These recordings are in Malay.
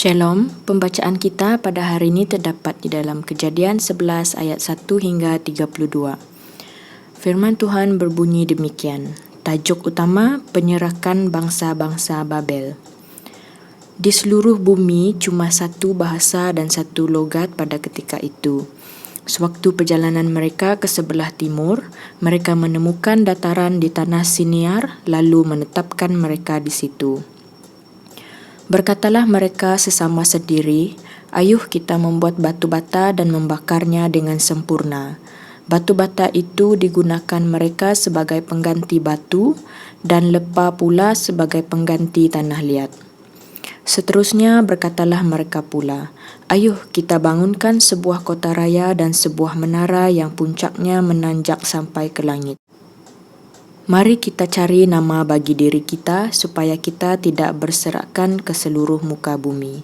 Shalom, pembacaan kita pada hari ini terdapat di dalam Kejadian 11 ayat 1 hingga 32. Firman Tuhan berbunyi demikian. Tajuk utama, penyerakan bangsa-bangsa Babel. Di seluruh bumi cuma satu bahasa dan satu logat pada ketika itu. Sewaktu perjalanan mereka ke sebelah timur, mereka menemukan dataran di tanah Siniar lalu menetapkan mereka di situ. Berkatalah mereka sesama sendiri, ayuh kita membuat batu bata dan membakarnya dengan sempurna. Batu bata itu digunakan mereka sebagai pengganti batu dan lepa pula sebagai pengganti tanah liat. Seterusnya berkatalah mereka pula, ayuh kita bangunkan sebuah kota raya dan sebuah menara yang puncaknya menanjak sampai ke langit. Mari kita cari nama bagi diri kita supaya kita tidak berserakan ke seluruh muka bumi.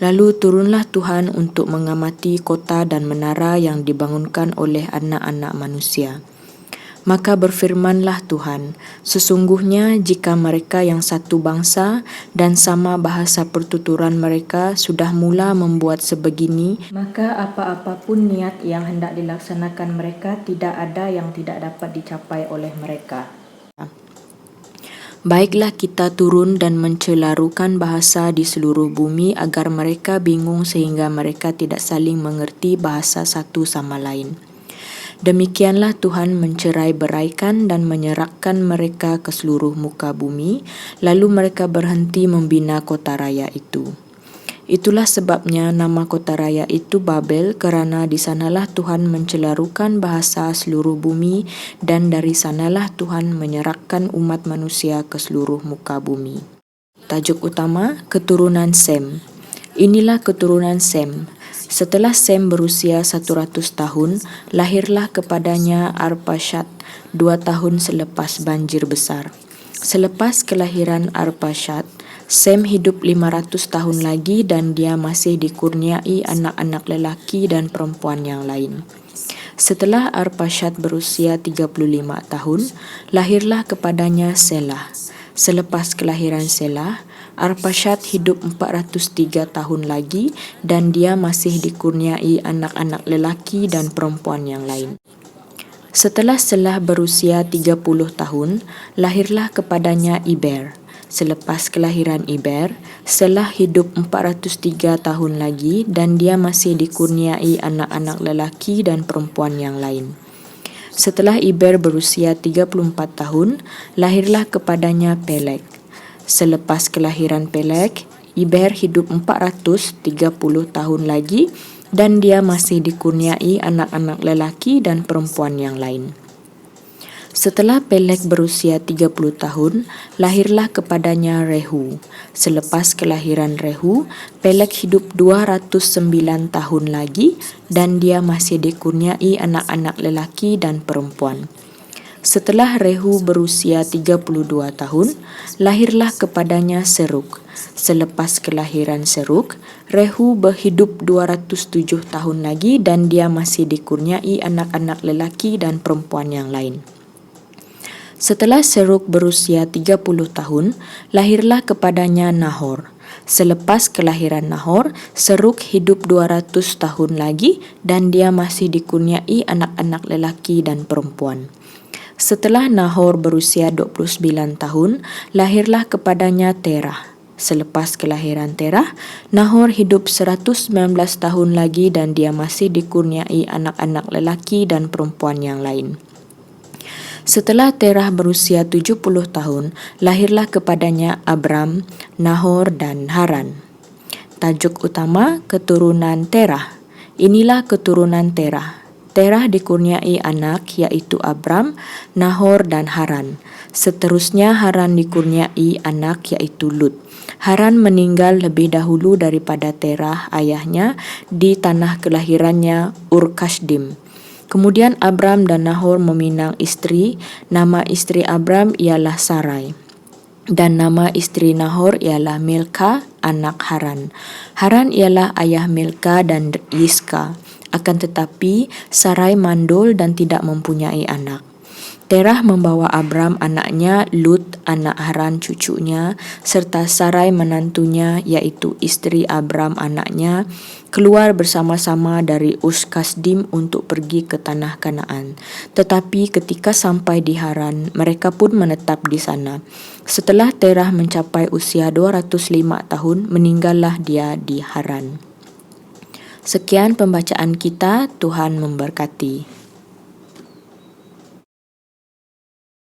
Lalu turunlah Tuhan untuk mengamati kota dan menara yang dibangunkan oleh anak-anak manusia. Maka berfirmanlah Tuhan, sesungguhnya jika mereka yang satu bangsa dan sama bahasa pertuturan mereka sudah mula membuat sebegini, maka apa-apapun niat yang hendak dilaksanakan mereka tidak ada yang tidak dapat dicapai oleh mereka. Baiklah kita turun dan mencelarukan bahasa di seluruh bumi agar mereka bingung sehingga mereka tidak saling mengerti bahasa satu sama lain. Demikianlah Tuhan mencerai-beraikan dan menyerakkan mereka ke seluruh muka bumi, lalu mereka berhenti membina kota raya itu. Itulah sebabnya nama kota raya itu Babel, kerana di sanalah Tuhan mencelarukan bahasa seluruh bumi dan dari sanalah Tuhan menyerakkan umat manusia ke seluruh muka bumi. Tajuk utama, keturunan Sem. Inilah keturunan Sem. Setelah Sem berusia 100 tahun, lahirlah kepadanya Arpachshad 2 tahun selepas banjir besar. Selepas kelahiran Arpachshad, Sem hidup 500 tahun lagi dan dia masih dikurniai anak-anak lelaki dan perempuan yang lain. Setelah Arpachshad berusia 35 tahun, lahirlah kepadanya Selah. Selepas kelahiran Selah, Arpachshad hidup 403 tahun lagi dan dia masih dikurniai anak-anak lelaki dan perempuan yang lain. Setelah Selah berusia 30 tahun, lahirlah kepadanya Iber. Selepas kelahiran Iber, Selah hidup 403 tahun lagi dan dia masih dikurniai anak-anak lelaki dan perempuan yang lain. Setelah Iber berusia 34 tahun, lahirlah kepadanya Peleg. Selepas kelahiran Peleg, Iber hidup 430 tahun lagi dan dia masih dikurniai anak-anak lelaki dan perempuan yang lain. Setelah Peleg berusia 30 tahun, lahirlah kepadanya Rehu. Selepas kelahiran Rehu, Peleg hidup 209 tahun lagi dan dia masih dikurniai anak-anak lelaki dan perempuan. Setelah Rehu berusia 32 tahun, lahirlah kepadanya Serug. Selepas kelahiran Serug, Rehu berhidup 207 tahun lagi dan dia masih dikurniai anak-anak lelaki dan perempuan yang lain. Setelah Serug berusia 30 tahun, lahirlah kepadanya Nahor. Selepas kelahiran Nahor, Serug hidup 200 tahun lagi dan dia masih dikurniai anak-anak lelaki dan perempuan. Setelah Nahor berusia 29 tahun, lahirlah kepadanya Terah. Selepas kelahiran Terah, Nahor hidup 119 tahun lagi dan dia masih dikurniai anak-anak lelaki dan perempuan yang lain. Setelah Terah berusia 70 tahun, lahirlah kepadanya Abram, Nahor dan Haran. Tajuk utama, keturunan Terah. Inilah keturunan Terah. Terah dikurniai anak yaitu Abram, Nahor dan Haran. Seterusnya Haran dikurniai anak yaitu Lut. Haran meninggal lebih dahulu daripada Terah ayahnya di tanah kelahirannya Ur-Kasdim. Kemudian Abram dan Nahor meminang istri. Nama istri Abram ialah Sarai dan nama istri Nahor ialah Milka, anak Haran. Haran ialah ayah Milka dan Yiska. Akan tetapi Sarai mandul dan tidak mempunyai anak. Terah membawa Abram anaknya, Lut anak Haran cucunya, serta Sarai menantunya iaitu isteri Abram anaknya, keluar bersama-sama dari Us-Kasdim untuk pergi ke tanah Kanaan. Tetapi ketika sampai di Haran, mereka pun menetap di sana. Setelah Terah mencapai usia 205 tahun, meninggallah dia di Haran. Sekian pembacaan kita, Tuhan memberkati.